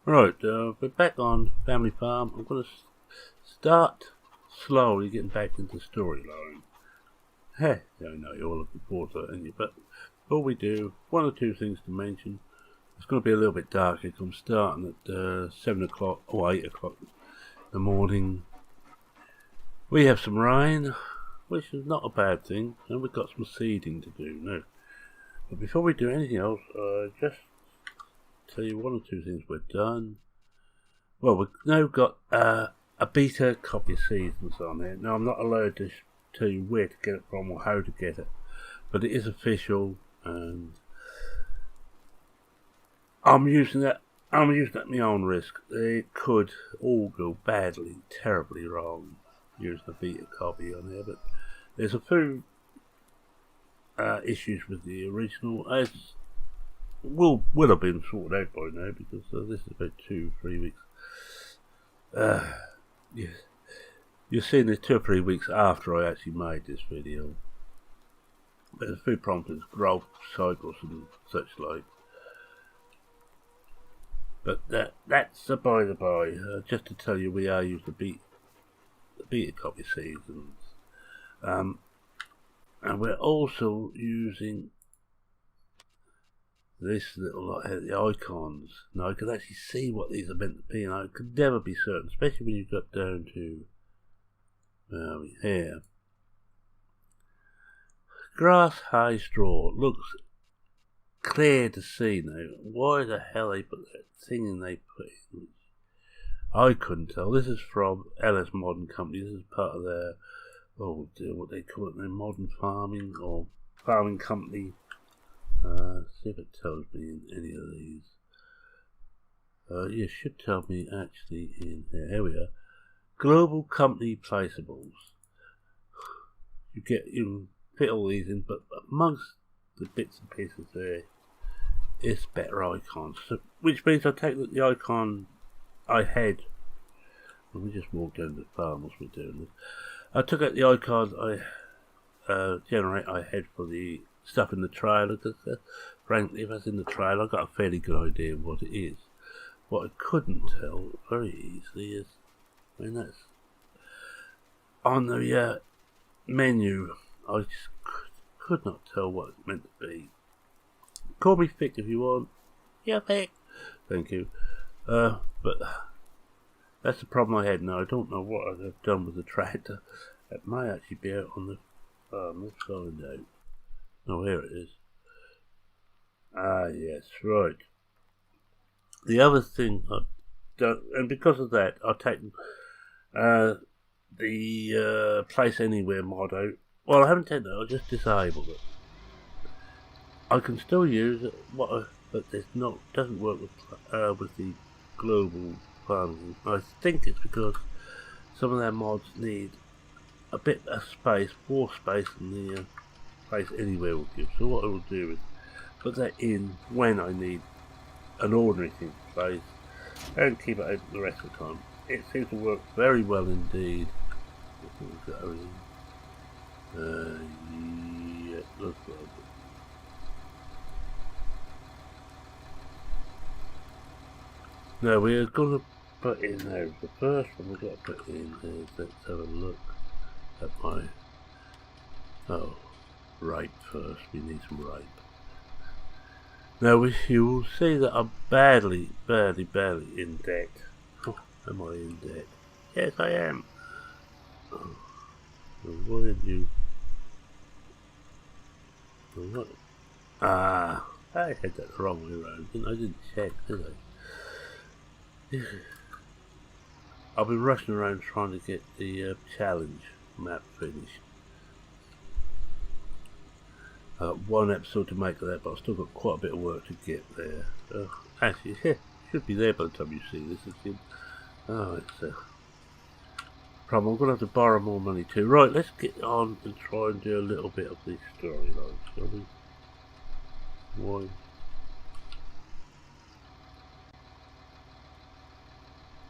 Right, we're back on Family Farm. I'm going to start slowly getting back into storyline. Hey, I know you're all looking forward to it, aren't you? But before we do, one or two things to mention. It's going to be a little bit dark because I'm starting at 7 o'clock or 8 o'clock in the morning. We have some rain, which is not a bad thing, and we've got some seeding to do now. But before we do anything else, just tell you one or two things we've done. Well, we've now got a beta copy of Seasons on there. Now, I'm not allowed to tell you where to get it from or how to get it, but it is official, and I'm using that at my own risk. It could all go badly, terribly wrong using a beta copy on there, but there's a few issues with the original, as will have been sorted out by now, because this is about 2-3 weeks. Yes, you're seeing this 2 or 3 weeks after I actually made this video. There's a few problems with growth cycles and such like. But that's a by the by. Just to tell you, we are using the beta copy Seasons. And we're also using this little lot here, the icons. Now I can actually see what these are meant to be, and I could never be certain, especially when you got down to here. Grass, hay, straw looks clear to see now. Why the hell they put that thing in they put in? I couldn't tell. This is from LS Modern Company. This is part of their, oh dear, what they call it, their modern farming or farming company. See if it tells me in any of these. Yeah, it should tell me actually in here. Here we are. Global company placeables. You can fit all these in, but amongst the bits and pieces there, it's better icons. So, which means I take the icon I had. Let me just walk down the farm whilst we're doing this. I took out the icon I had for the stuff in the trailer, because frankly, if that's in the trailer, I've got a fairly good idea of what it is. What I couldn't tell very easily is when that's on the menu. I just could not tell what it's meant to be. Call me Fick if you want. Yeah, Fick. Thank you. But that's the problem I had now. I don't know what I've done with the tractor. It may actually be out on the farm. Let's find out. Oh, here it is. Ah, yes, right. The other thing I've done, and because of that, I've taken the Place Anywhere mod out. Well, I haven't taken it, I just disabled it. I can still use it, but it's not, doesn't work with the global farming. I think it's because some of their mods need a bit of space, more space than the Place Anywhere will give. So what I will do is put that in when I need an ordinary thing to place and keep it open the rest of the time. It seems to work very well indeed. Yeah, it looks like it. Now we're going to put in now, the first one we've got to put in is, let's have a look at my, rape first. We need some rape. Now you will see that I'm badly in debt. Oh, am I in debt? Yes, I am. Oh, why didn't you? What? Ah, I had that the wrong way around. I didn't check, did I? I've been rushing around trying to get the challenge map finished. One episode to make of that, but I've still got quite a bit of work to get there. Actually, yeah, should be there by the time you see this. It's a problem. I'm going to have to borrow more money too. Right, let's get on and try and do a little bit of this storyline, shall we? Why?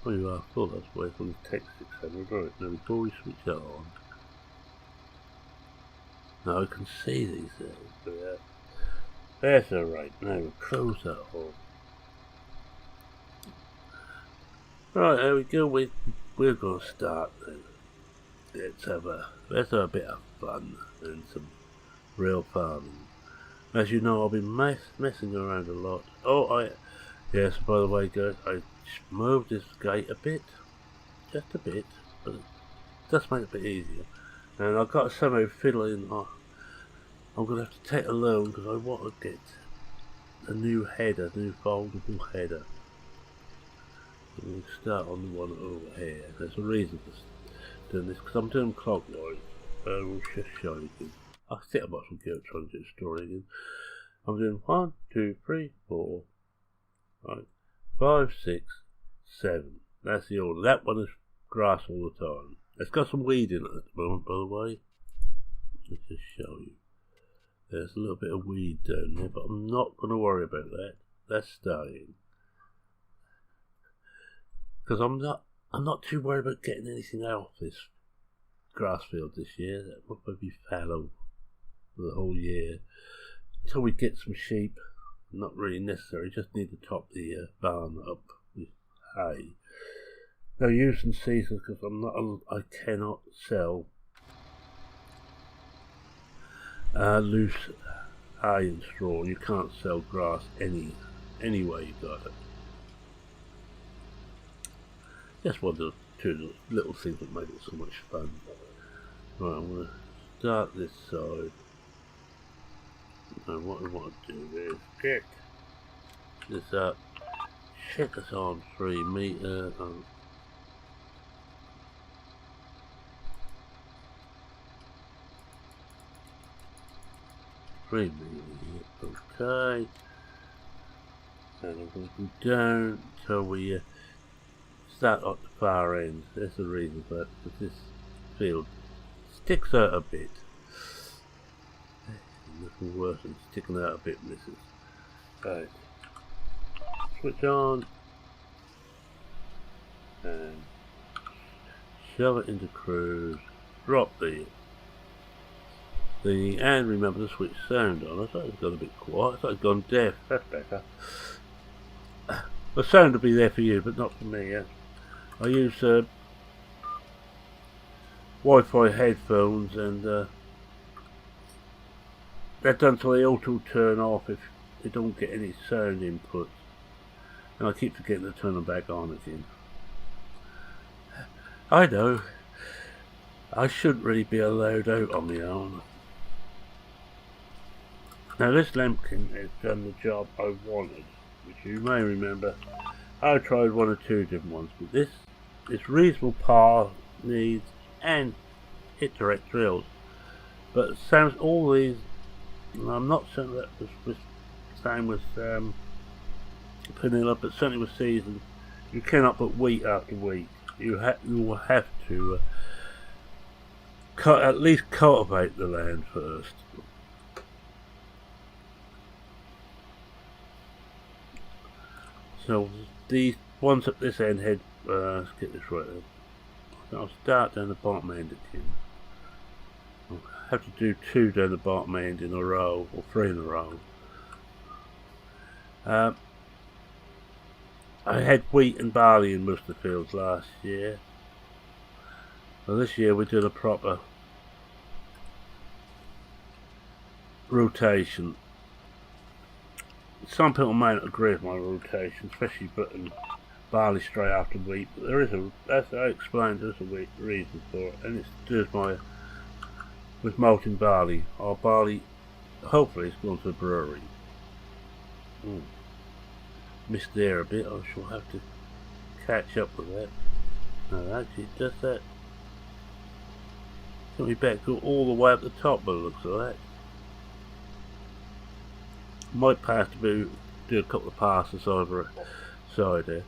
Oh, you are. I thought that's why it's on the text 600. Right, now before we switch that on. Now I can see these there. That's alright. Now we'll close that off. Right, there we go. We're gonna start then. Let's have a bit of fun and some real farming. As you know, I've been messing around a lot. Yes, by the way, guys, I moved this gate a bit, just a bit, but it does make it a bit easier. And I've got to somehow fiddle in. I'm gonna have to take a loan because I want to get a new foldable header. We'll start on the one over here. There's a reason for doing this because I'm doing clockwise. We'll just show you. I think I might as well go trying to do a story again. I'm doing 1, 2, 3, 4, right, 5, 6, 7. That's the order. That one is grass all the time. It's got some weed in it at the moment, by the way. Let's just show you. There's a little bit of weed down there, but I'm not going to worry about that. That's staying. Because I'm not too worried about getting anything out of this grass field this year. That will probably be fallow for the whole year. Until we get some sheep. Not really necessary, just need to top the barn up with hay. No use in seasons because I cannot sell loose hay and straw. You can't sell grass any way you got it. Just one of the two little things that make it so much fun. Right, I'm going to start this side. And what we want to do is check this up. Check us on 3 meter. 3 meter. Okay. And I'm going to go down till we start at the far end. There's the reason for that, because this field sticks out a bit. Nothing worse than sticking out a bit, misses. Right. Switch on. And shove it into cruise. Drop the and remember to switch sound on. I thought it was gone a bit quiet. I thought it had gone deaf. That's better. The sound will be there for you, but not for me. I use Wi-Fi headphones, and they're done so they auto turn off if they don't get any sound input. And I keep forgetting to turn them back on again. I know. I shouldn't really be allowed out on my own. Now this lambkin has done the job I wanted, which you may remember. I tried 1 or 2 different ones, but this reasonable power needs and hit direct drills. But it sounds all these. I'm not saying that was the same with Vanilla, but certainly with season, you cannot put week after week. You will have to at least cultivate the land first. So these ones at this end head. Let's get this right. I'll start down the bottom end again. I'll have to do 2 down the bottom end in a row, or 3 in a row. I had wheat and barley in most of the fields last year. Well, this year we did a proper rotation. Some people may not agree with my rotation, especially putting barley straight after wheat, but as I explained, there's a reason for it, and it's to do with malting barley. Our barley, hopefully, it's gone to the brewery. Missed there a bit. I shall have to catch up with that. No, actually, it does that. Can we back go all the way up the top, by the looks of that. Might pass to do a couple of passes over side there.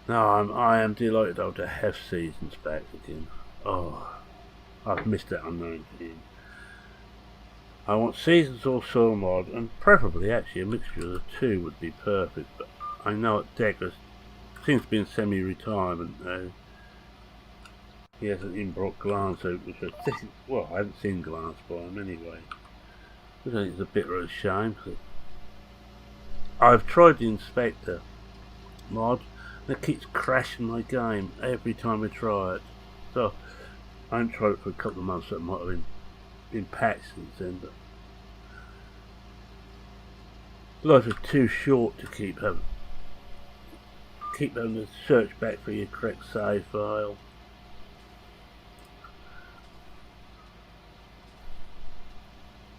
No, I am delighted to have seasons back again. Oh, I've missed that unknown thing. I want seasons or soil mod, and preferably actually a mixture of the 2 would be perfect, but I know at Decker seems to be in semi-retirement now. He hasn't even brought Glance out, which I think, well, I haven't seen Glance by him anyway. I think it's a bit of a shame, because I've tried the Inspector mod, And it keeps crashing my game every time I try it. So I haven't tried it for a couple of months, so it might have been patched since then, but life is too short to keep having to search back for your correct save file.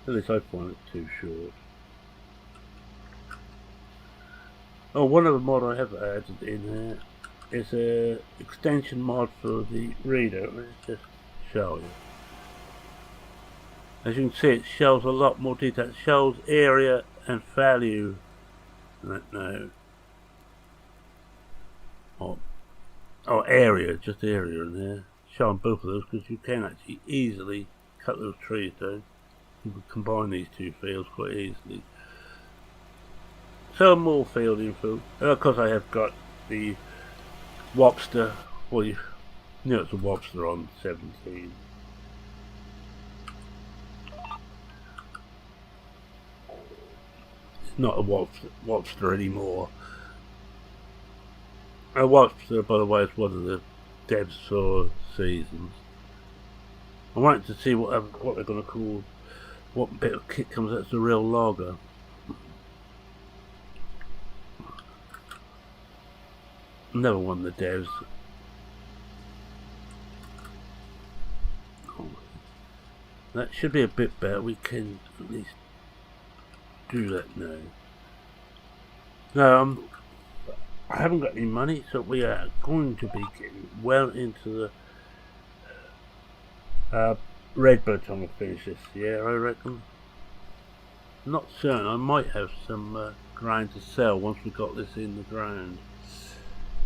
At least I find it too short. Oh, one other mod I have added in here is a extension mod for the reader. Let's just show you. As you can see, it shows a lot more detail. It shows area and value now. Or area, just area in there. Showing both of those because you can actually easily cut those trees down. You can combine these two fields quite easily. So more field info. And of course I have got the Wobster. Well, you know it's a Wobster on 17. It's not a Wobster anymore. A Wobster, by the way, is one of the devs for seasons. I wanted to see what they're going to call, what bit of kit comes out as a real logger. Never won the devs. That should be a bit better. We can at least do that now. Now, I haven't got any money, so we are going to be getting well into the red by the time we finish this year, I reckon. Not certain. I might have some grind to sell once we got this in the ground.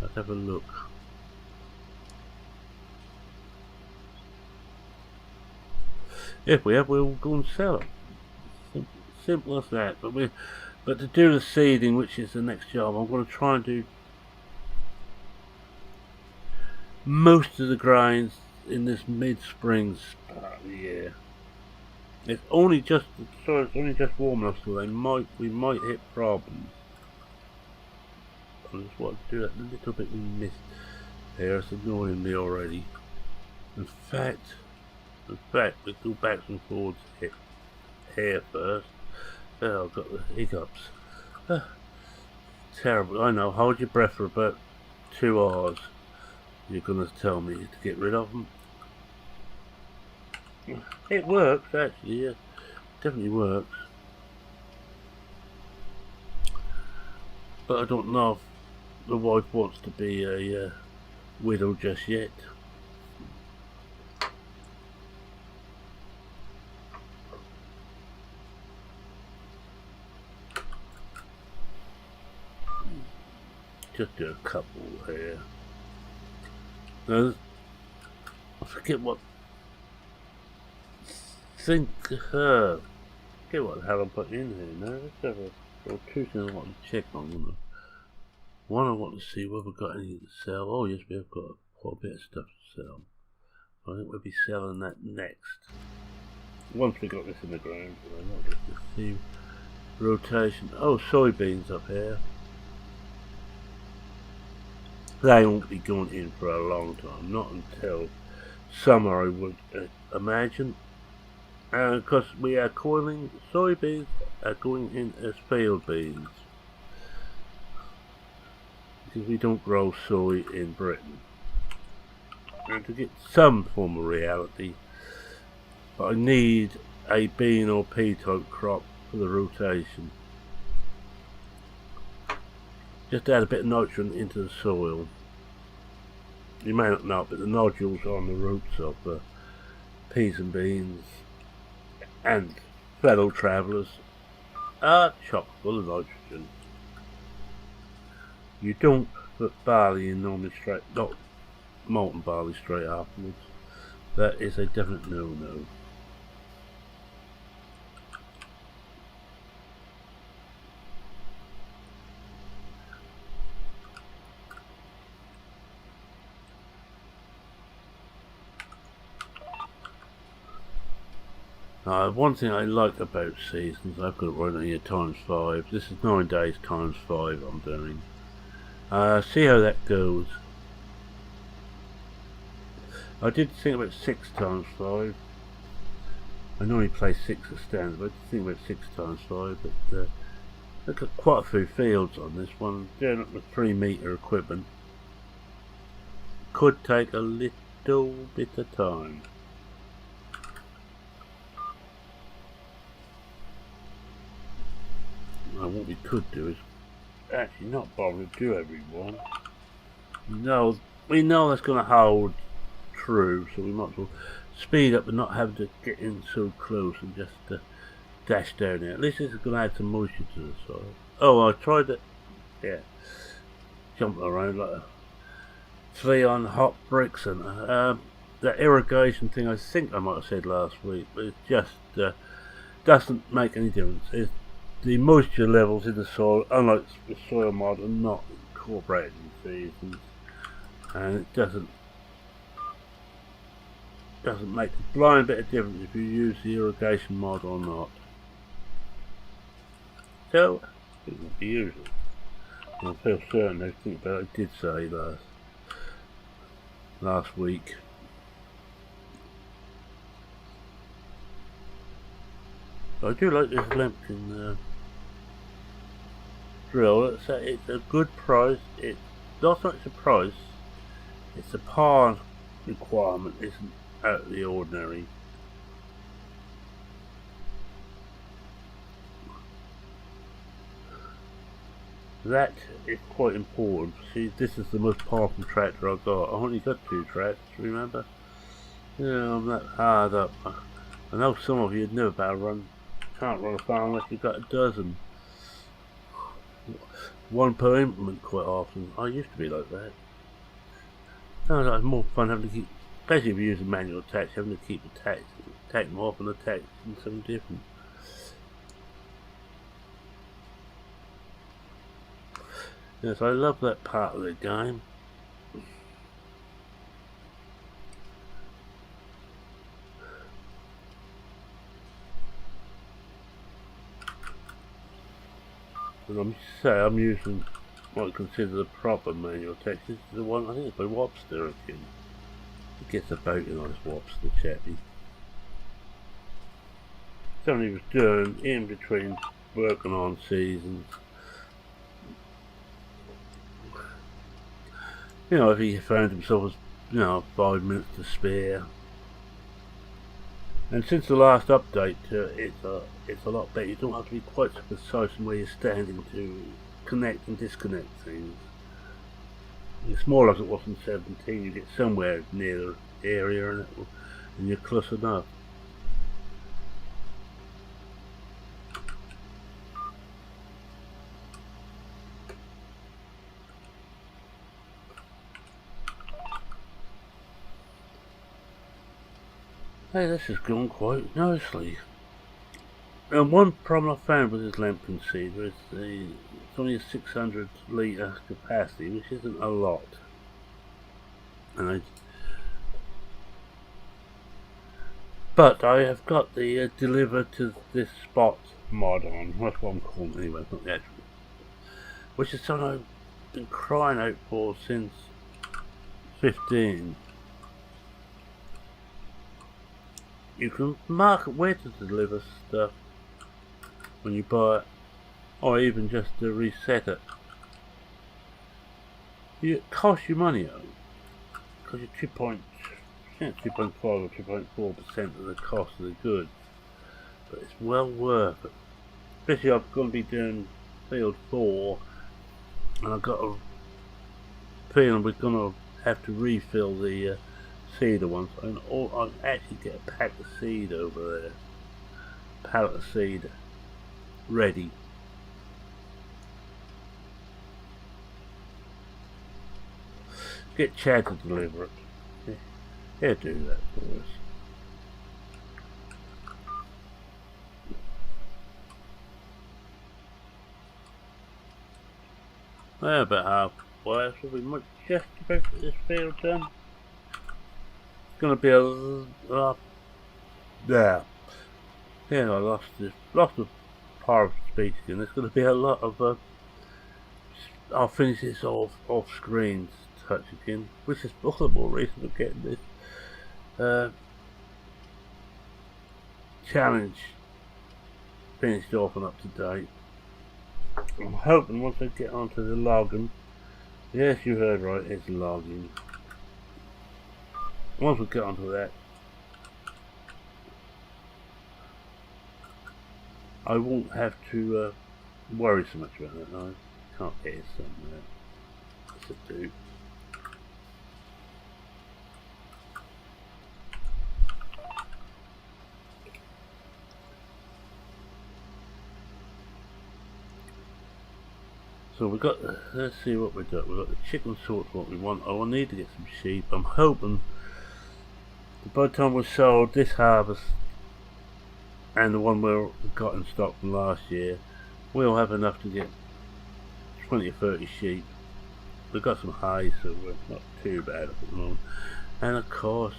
Let's have a look. If we have, we'll go and sell it. Simple as that. But to do the seeding, which is the next job, I'm going to try and do most of the grinds in this mid-spring part of the year. It's only just warm enough, so we might hit problems. I just want to do that little bit we missed here. It's annoying me already. In fact, we go back and forwards here first. Oh, I've got the hiccups. Terrible. I know. Hold your breath for about 2 hours. You're going to tell me to get rid of them. It works, actually. Yeah, definitely works. But I don't know if the wife wants to be a widow just yet. Just do a couple here. Now, I forget what. Forget what the hell I'm putting in here now. Let's have two things I want to check on. One, I want to see whether we've got anything to sell. Oh yes, we have got quite a bit of stuff to sell. I think we'll be selling that next. Once we got this in the ground. Let's see. Rotation. Oh, soybeans up here. They won't be going in for a long time. Not until summer, I would imagine. Because we are coiling, soybeans are going in as field beans. Because we don't grow soy in Britain. And to get some form of reality, I need a bean or pea type crop for the rotation. Just add a bit of nitrogen into the soil. You may not know, but the nodules on the roots of peas and beans and fellow travellers are chock full of nitrogen. You don't put barley in normally straight, not molten barley straight afterwards. That is a definite no-no. One thing I like about seasons, I've got it right on here times 5. This is 9 days times 5 I'm doing. See how that goes. I did think about 6 times 5. I normally play 6 as standard, but I did think about 6 times 5. But I've got quite a few fields on this one. Doing up the 3 meter equipment could take a little bit of time. Now what we could do is actually not bother to do every one. No, we know that's going to hold true, so we might as well speed up and not have to get in so close and just dash down there. At least this is going to add some moisture to the soil. Oh, I tried to, jumping around like a flea on hot bricks, and that irrigation thing I think I might have said last week, but it just doesn't make any difference. The moisture levels in the soil, unlike the soil mod, are not incorporated in seasons, and it doesn't make a blind bit of difference if you use the irrigation mod or not. So it will be usual. I feel certain I think that I did say last week. I do like this Lempkin drill. It's a good price. It's not so much a price, it's the power requirement isn't out of the ordinary. That is quite important. See, this is the most powerful tractor I've got. I've only got 2 tractors, remember? Yeah, I'm that hard up. I know some of you'd never can't run a farm unless you've got a dozen. One per implement quite often. I used to be like that. No, it's more fun having to keep, especially if you're using manual attach, having to keep attach them off and attach them something different. Yes, I love that part of the game. And I'm using what I consider the proper manual text. This is the one, I think it's by Wobster again. It gets about a nice Wobster chappy. Something he was doing in between working on seasons. You know, if he found himself as, 5 minutes to spare. And since the last update, it's a lot better. You don't have to be quite so precise in where you're standing to connect and disconnect things. It's more like it was in 17. You get somewhere near the area and you're close enough. Hey, this is going quite nicely. And one problem I found with this Lempkin seeder is it's only a 600 litre capacity, which isn't a lot. But I have got the deliver to this spot mod on. That's what I'm calling it anyway, not the actual. Which is something I've been crying out for since 15. You can mark where to deliver stuff when you buy it, or even just to reset it. It costs you money, because you're 2.5 or 2.4% of the cost of the goods, but it's well worth it. Especially I'm going to be doing field 4, and I've got a feeling we're going to have to refill the seeder ones, and I'll actually get a pack of seed over there, pallet of seed ready. Get Chad to deliver it. He'll do that for us. Well, about halfway, so we might just about get this field done. Gonna be a there. Yeah, I lost the power of speech again. There's gonna be a lot of I'll finish this off screen touch again, which is all the more reason for getting this challenge finished off and up to date. I'm hoping once I get onto the login, yes, you heard right, it's login. Once we get onto that, I won't have to worry so much about that. I can't get it somewhere. That's a do. So we got, let's see what we got. We got the chicken sort's what we want. I will need to get some sheep. I'm hoping that by the time we're sold this harvest and the one we got in stock from last year, we'll have enough to get 20 or 30 sheep. We've got some hay, so we're not too bad at the moment. And of course,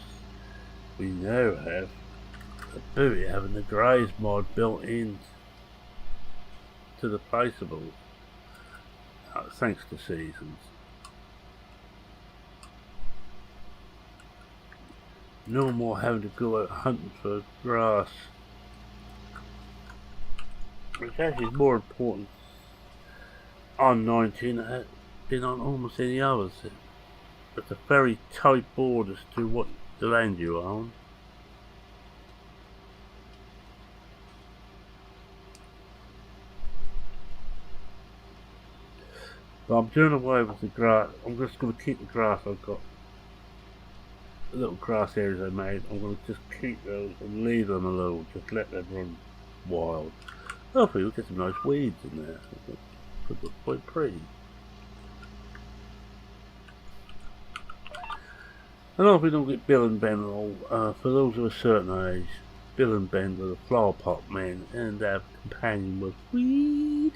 we now have the beauty of having the graze mod built in to the placeable. Thanks to seasons. No more having to go out hunting for grass, which actually is more important on 19 than it has been on almost any others. It's a very tight borders to what the land you own. But I'm doing away with the grass. I'm just going to keep the grass I've got. The little grass areas I made, I'm going to just keep those and leave them alone. Just let them run wild. Hopefully we'll get some nice weeds in there. Could look quite pretty. And I hope we don't get Bill and Ben all. For those of a certain age, Bill and Ben were the flower pot men and their companion was weed.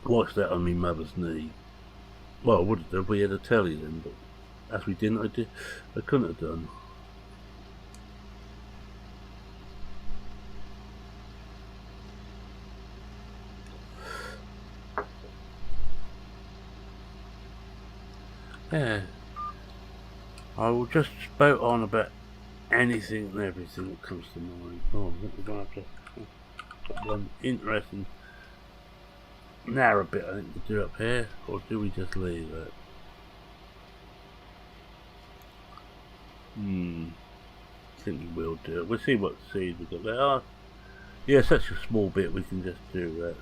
Watched that on my mother's knee. Well, I would have done if we had a telly then, but as we didn't, I couldn't have done. Yeah, I will just spout on about anything and everything that comes to mind. Oh, we're going to have to put one interesting narrow bit I think to do up here, or do we just leave it? I think we will do it. We'll see what seeds we've got there. Oh, yeah, such a small bit we can just do that.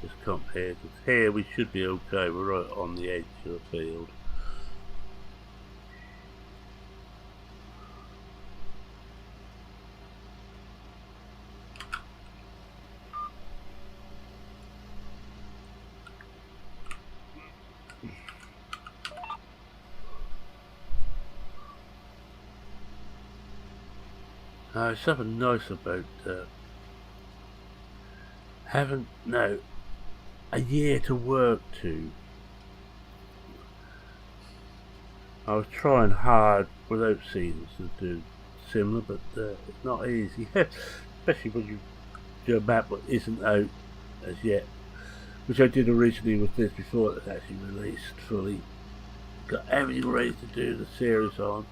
Just come here, because here we should be okay. We're right on the edge of the field. There's something nice about having a year to work to. I was trying hard without seasons to do similar, but it's not easy, especially when you do a map that isn't out as yet, which I did originally with this before it was actually released fully. Got everything ready to do the series on,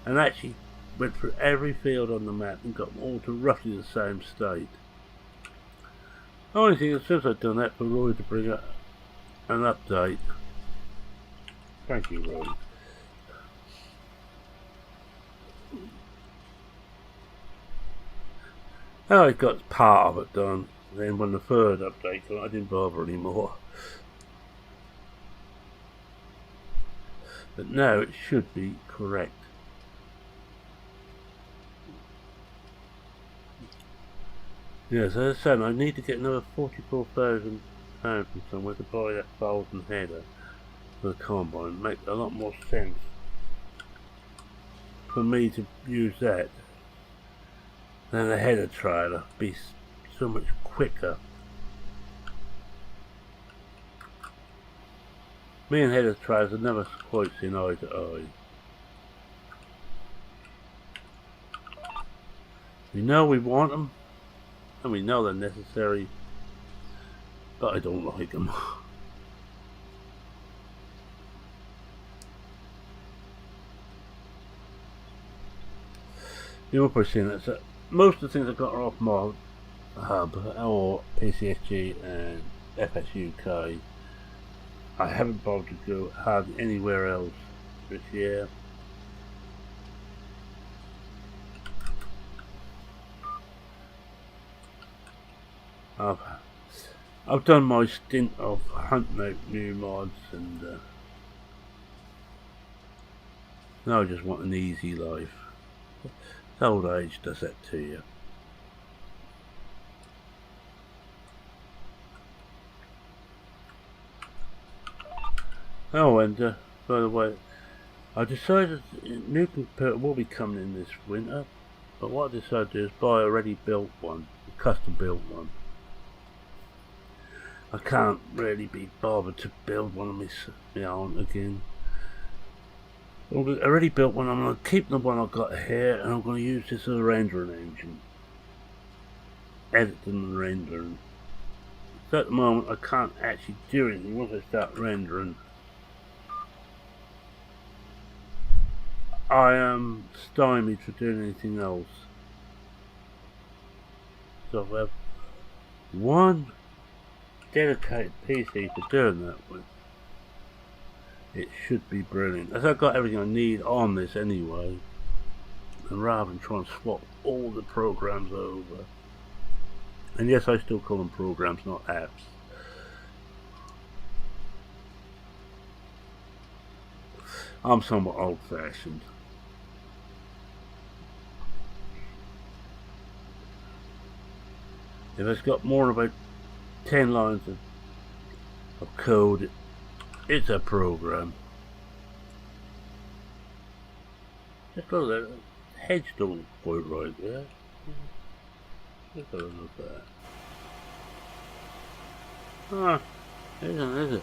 and actually went through every field on the map and got them all to roughly the same state. The only thing is, since I've done that, for Roy to bring up an update. Thank you, Roy. I got part of it done. Then when the third update came, I didn't bother anymore. But now it should be correct. Yes, as I said, I need to get another £44,000 from somewhere to buy that Bolton header for the combine. It makes a lot more sense for me to use that than the header trailer. Be so much quicker. Me and header trailers have never quite seen eye to eye. We know we want them, and we know they're necessary, but I don't like them. You've probably seen that. So most of the things I got are off ModHub or PCSG and FSUK. I haven't bothered to go hardly anywhere else this year. I've done my stint of hunting out new mods, and now I just want an easy life. Old age does that to you. Oh, and by the way, I decided a new computer will be coming in this winter, but what I decided to do is buy a ready built one, a custom built one. I can't really be bothered to build one of my own again. I already built one. I'm going to keep the one I've got here, and I'm going to use this as a rendering engine. Editing and rendering. So at the moment I can't actually do anything. Once I start rendering, I am stymied for doing anything else. So I have one dedicated PC for doing that with. It should be brilliant. As I've got everything I need on this anyway, and rather than try and swap all the programs over, and yes, I still call them programs, not apps. I'm somewhat old-fashioned. If it's got more than about 10 lines of code, it's a program. Just look at that. The hedge don't look quite right there. Just have a look at that. Ah, isn't it? Is it?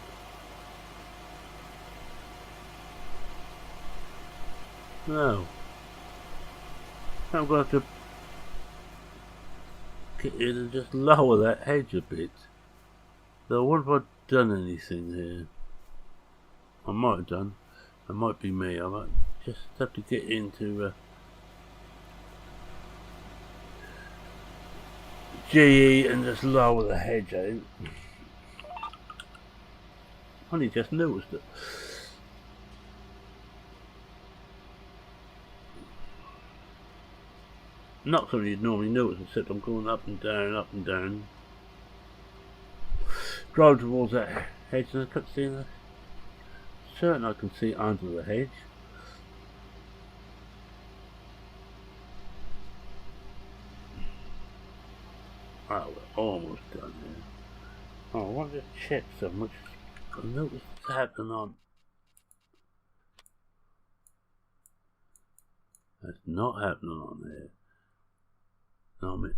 No. I'm going to have to get in and just lower that hedge a bit. So what have I done anything here? I might have done. It might be me. I might just have to get into GE and just lower the hedge, I think. I only just noticed it. Not something you'd normally notice, except I'm going up and down, up and down. Drive towards that hedge, and I kept seeing that. Certain I can see under the hedge. Oh, we're almost done here. Oh, I want to check something which I noticed it's happening on. That's not happening on there. No, I mean,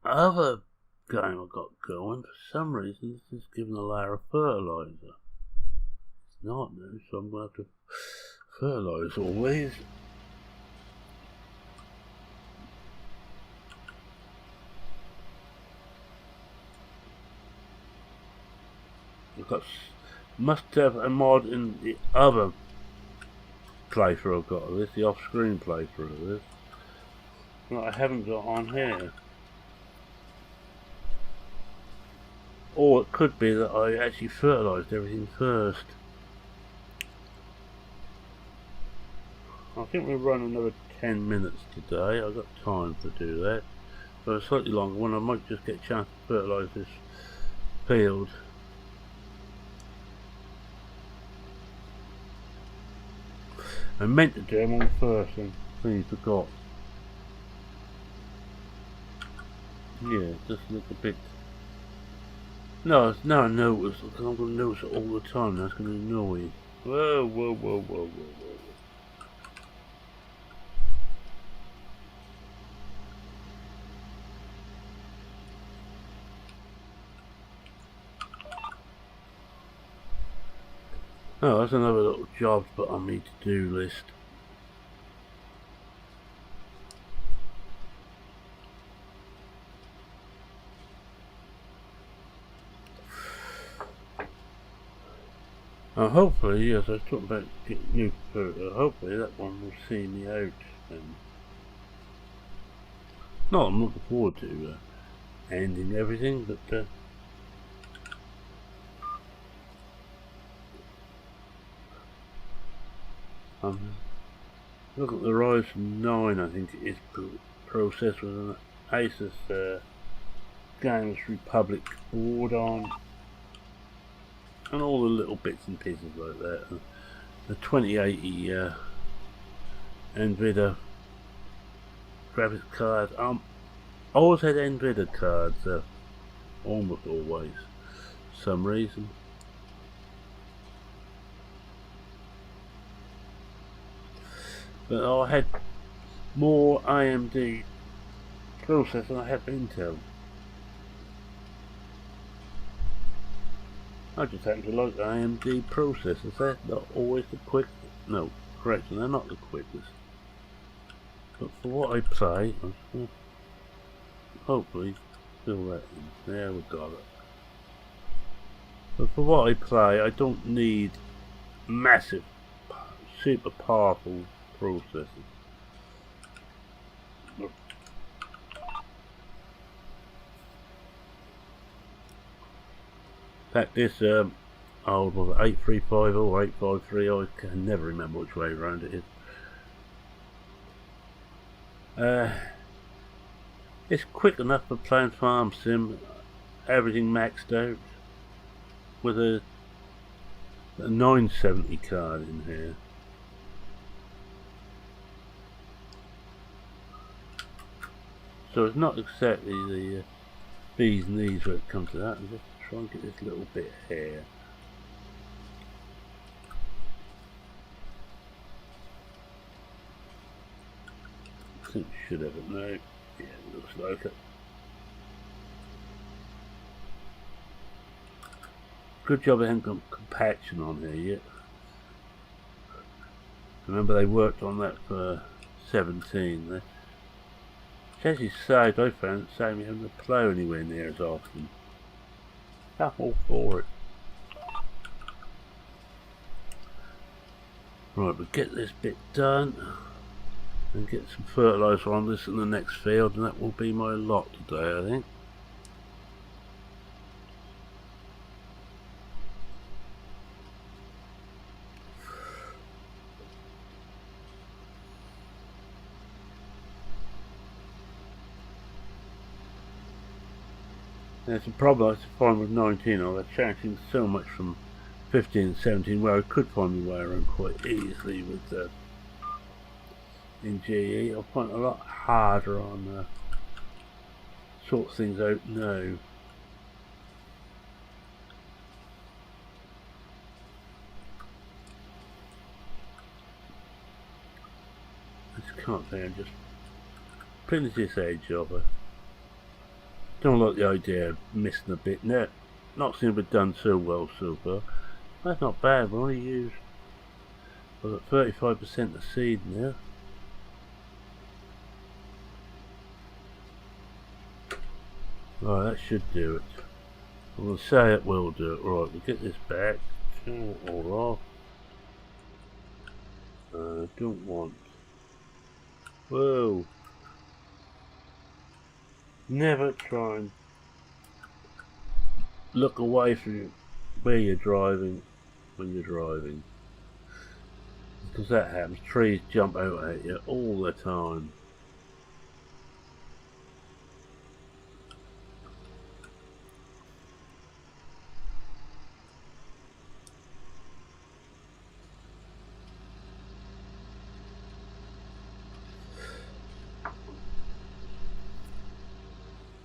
other game I got going, for some reason, it's just giving a layer of fertilizer. Not now, so I'm going to have to fertilise always. Must have a mod in the other playthrough I've got of this, the off-screen playthrough of this, that I haven't got on here. Or it could be that I actually fertilised everything first. I think we'll run another 10 minutes today. I've got time to do that. But a slightly longer one, I might just get a chance to fertilise this field. I meant to do them all first and please forgot. Yeah, just look a bit. No, it's now I notice, because I'm going to notice it all the time. That's going to annoy you. Whoa, whoa, whoa, whoa, whoa, whoa. Oh, that's another little job to put on my to-do list. Hopefully, as I was talking about getting new computer, hopefully that one will see me out. And Not I'm looking forward to ending everything, but look at the Ryzen 9, I think it is processed with an Asus Games Republic board on, and all the little bits and pieces like that. The 2080 NVIDIA graphics card. I always had NVIDIA cards, almost always, for some reason. But I had more AMD processor than I had Intel. I just happen to like AMD processors. They're not always the quickest. No, correction, they're not the quickest. But for what I play, hopefully fill that in. There we got it. But for what I play, I don't need massive, super powerful processors. In fact, this old was 835 or 853, I can never remember which way around it is. It's quick enough for playing farm sim, everything maxed out, with a 970 card in here. So it's not exactly the bees knees when it comes to that. I'm just trying to get this little bit here. I think we should have it now. Yeah, it looks like it. Good job I haven't got compaction on here yet. Remember they worked on that for 17. It's actually saved, I found it saved me having to plow anywhere near as often. I'm all for it. Right, we'll get this bit done and get some fertiliser on this in the next field, and that will be my lot today, I think. There's a problem I find with 19, I was changing so much from 15 and 17 where I could find my way around quite easily with in GE. I find it a lot harder on sort things out now. I just can't think, I'm just finish this edge of it. Don't like the idea of missing a bit. No, not seem to be done so well so far. That's not bad. We only used 35% of seed now. Right, that should do it. I'm going to say it will do it. Right, we'll get this back. Turn it all off. Don't want. Whoa. Never try and look away from where you're driving when you're driving, because that happens. Trees jump out at you all the time.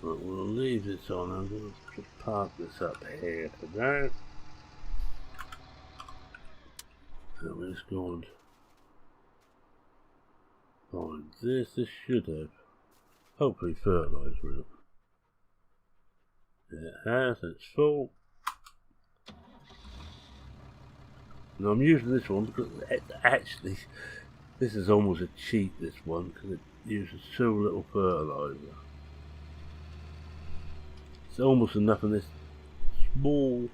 Right, we'll leave this on. I'm going to just park this up here for now. So we're just going to find this. This should have hopefully fertiliser it. It has, it's full. And I'm using this one because actually this is almost a cheat, this one, because it uses so little fertiliser. It's almost enough in this small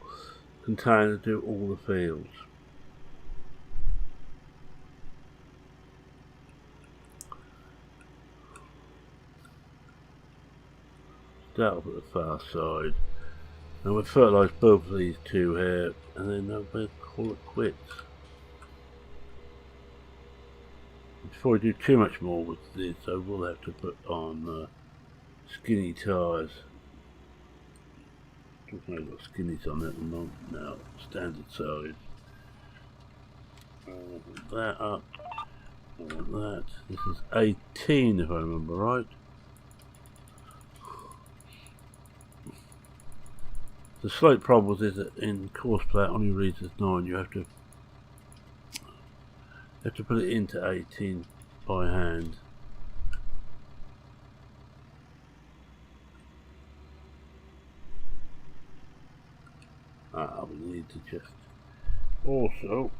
container to do all the fields. Start up at the far side. And we'll fertilise both of these two here, and then we'll call it quits. Before we do too much more with this, I will have to put on skinny tyres. I don't know, I've got skinnies on it at the moment now, standard size. I want that up. I want that. This is 18 if I remember right. The slight problem is that in course play it only reads as 9. You have to put it into 18 by hand. We need to just also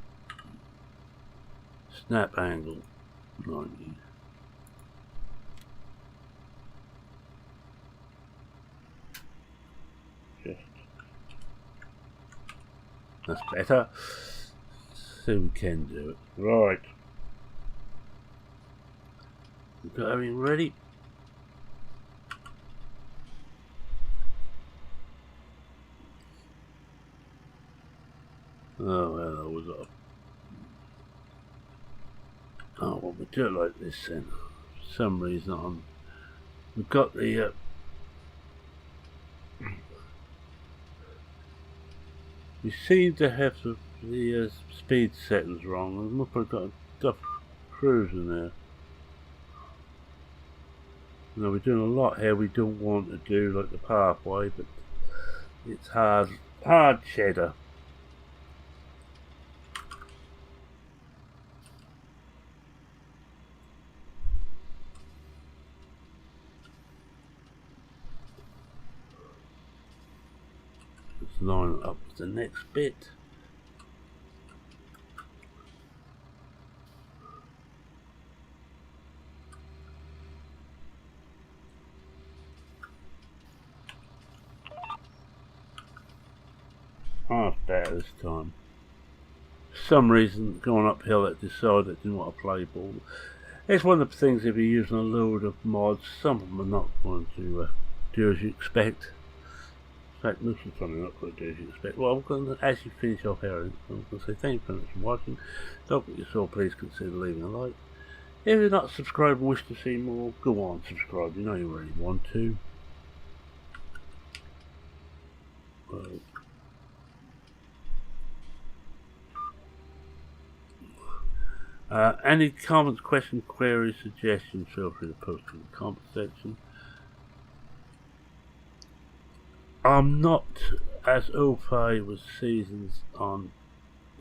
snap angle 90. Just that's better. So we can do it. Right. We've got everything ready. Oh, well, that was up. Oh, well, we do it like this then. For some reason, we've got the we seem to have the speed settings wrong. And look, I've got a duff cruise in there. Now we're doing a lot here we don't want to do, like the pathway, but it's hard cheddar. Let's line it up with the next bit. Oh, it's better this time. For some reason, going uphill, it decided it didn't want to play ball. It's one of the things if you're using a load of mods, some of them are not going to do as you expect. In fact, most of the time they're not going to do as you expect. Well, I'm going to actually finish off here. I'm going to say thank you very much for watching. Don't forget you saw, please consider leaving a like. If you're not subscribed and wish to see more, go on, subscribe. You know you really want to. Any comments, questions, queries, suggestions, feel free to post in the comment section. I'm not as au fait with seasons on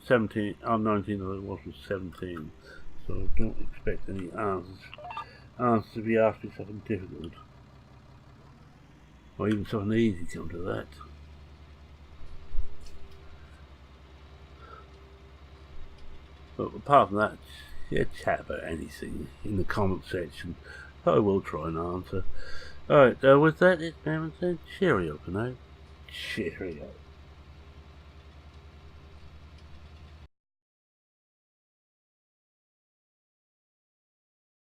19 as I was with 17, so don't expect any answers to be asking something difficult, or even something easy come to that. But apart from that, yeah, chat about anything in the comment section. I will try and answer. Alright, with that, it's Aaron saying cheerio for now. Cheerio.